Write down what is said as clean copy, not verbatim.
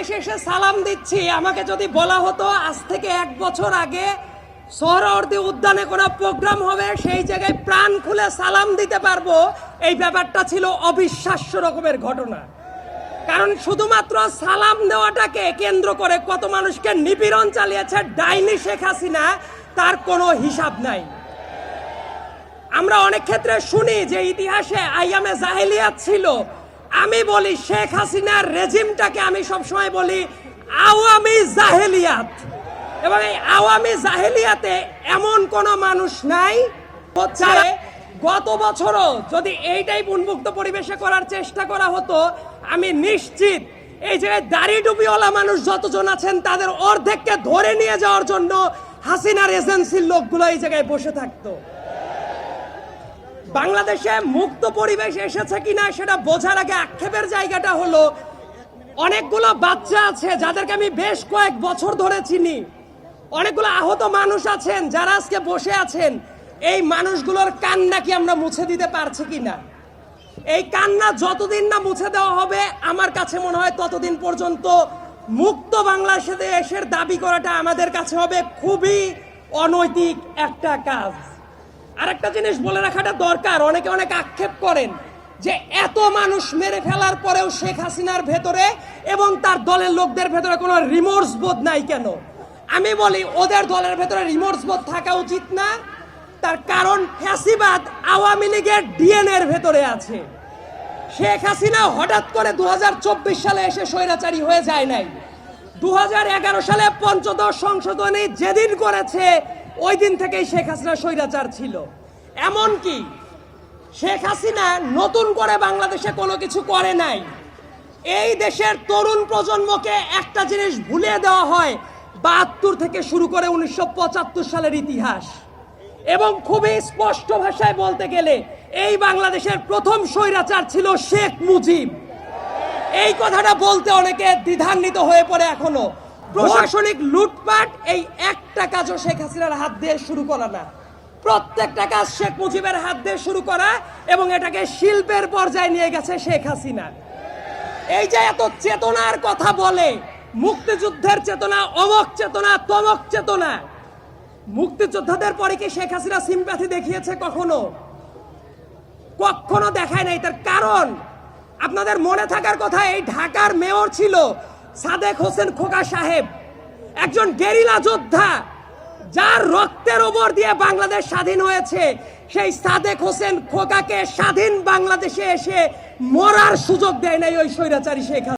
এসে সালাম দিচ্ছি। আমাকে যদি বলা হতো আজ থেকে 1 বছর আগে সোহরাওয়ার্দী উদ্যানে কোনো প্রোগ্রাম হবে, সেই জায়গায় প্রাণ খুলে সালাম দিতে পারবো, এই ব্যাপারটা ছিল অবিশ্বাস্য রকমের ঘটনা। কারণ শুধুমাত্র সালাম দেওয়াটাকে কেন্দ্র করে কত মানুষকে নিপীড়ন চালিয়েছে ডাইনি শেখ হাসিনা, তার কোনো হিসাব নাই। আমরা অনেক ক্ষেত্রে শুনি যে ইতিহাসে আইয়ামে জাহেলিয়াত ছিল। আমি বলি শেখ হাসিনার রেজিমটাকে আমি সবসময় বলি আওয়ামী জাহেলিয়াত। এবং এই আওয়ামী জাহেলিয়াতে এমন কোনো মানুষ নাই গত বছরও যদি এইটাই উন্মুক্ত পরিবেশে করার চেষ্টা করা হতো, আমি নিশ্চিত এই জায়গায় দাড়ি টুপিওয়ালা মানুষ যতজন আছেন তাদের অর্ধেককে ধরে নিয়ে যাওয়ার জন্য হাসিনার এজেন্সির লোকগুলো এই জায়গায় বসে থাকতো। বাংলাদেশে মুক্ত পরিবেশ এসেছে কিনা সেটা বোঝার আগে আক্ষেপের জায়গাটা হলো, অনেকগুলো বাচ্চা আছে যাদেরকে আমি বেশ কয়েক বছর ধরে চিনি, অনেকগুলো আহত মানুষ আছেন যারা আজকে বসে আছেন। এই মানুষগুলোর কান্না কি আমরা মুছে দিতে পারছি কিনা? এই কান্না যতদিন না মুছে দেওয়া হবে, আমার কাছে মনে হয় ততদিন পর্যন্ত মুক্ত বাংলাদেশের দাবি করাটা আমাদের কাছে হবে খুবই অনৈতিক একটা কাজ। আর একটা জিনিস বলে রাখাটা দরকার, অনেকে অনেক আক্ষেপ করেন যে এত মানুষ মেরে ফেলার পরেও শেখ হাসিনার ভেতরে এবং তার দলের লোকদের ভেতরে কোনো রিমোর্স বোধ নাই কেন? আমি বলি ওদের দলের ভেতরে রিমোর্স বোধ থাকা উচিত না। তার কারণ ফ্যাসিবাদ আওয়ামী লীগের ডিএনএর ভেতরে আছে। শেখ হাসিনা হঠাৎ করে 2024 সালে এসে স্বৈরাচারী হয়ে যায় নাই। 2011 সালে পঞ্চদশ সংশোধনী যেদিন করেছে ওই দিন থেকেই শেখ হাসিনা স্বৈরাচার ছিল। এমনকি শেখ হাসিনা নতুন করে বাংলাদেশে কোনো কিছু করে নাই। এই দেশের তরুণ প্রজন্মকে একটা জিনিস ভুলিয়ে দেওয়া হয়, 72 থেকে শুরু করে 1975 সালের ইতিহাস। এবং খুবই স্পষ্ট ভাষায় বলতে গেলে এই বাংলাদেশের প্রথম স্বৈরাচার ছিল শেখ মুজিব। এই কথাটা বলতে অনেকে দ্বিধান্বিত হয়ে পড়ে এখনো। প্রশাসনিক লুটপাট এই একটা কাজও শেখ হাসিনার হাত দিয়ে শুরু করা না, প্রত্যেকটা কাজ শেখ মুজিবের হাত দিয়ে শুরু করা, এবং এটাকে শিল্পের পর্যায়ে নিয়ে গেছে শেখ হাসিনা। এই যে এত চেতনার কথা বলে, মুক্তিযুদ্ধের চেতনা, অমক চেতনা, তমক চেতনা, মুক্তিযোদ্ধাদের পরে কি শেখ হাসিনা সিম্প্যাথি দেখিয়েছে? কখনো কখনো দেখায় নাই। তার কারণ আপনাদের মনে থাকার কথা, এই ঢাকার মেয়র ছিল সাদেক হোসেন খোকা সাহেব, একজন গেরিলা যোদ্ধা যার রক্তের ওপর দিয়ে বাংলাদেশ স্বাধীন হয়েছে। সেই সাদেক হোসেন খোকাকে স্বাধীন বাংলাদেশে এসে মরার সুযোগ দেয় নাই ওই স্বৈরাচারী শেখ হাসিনা।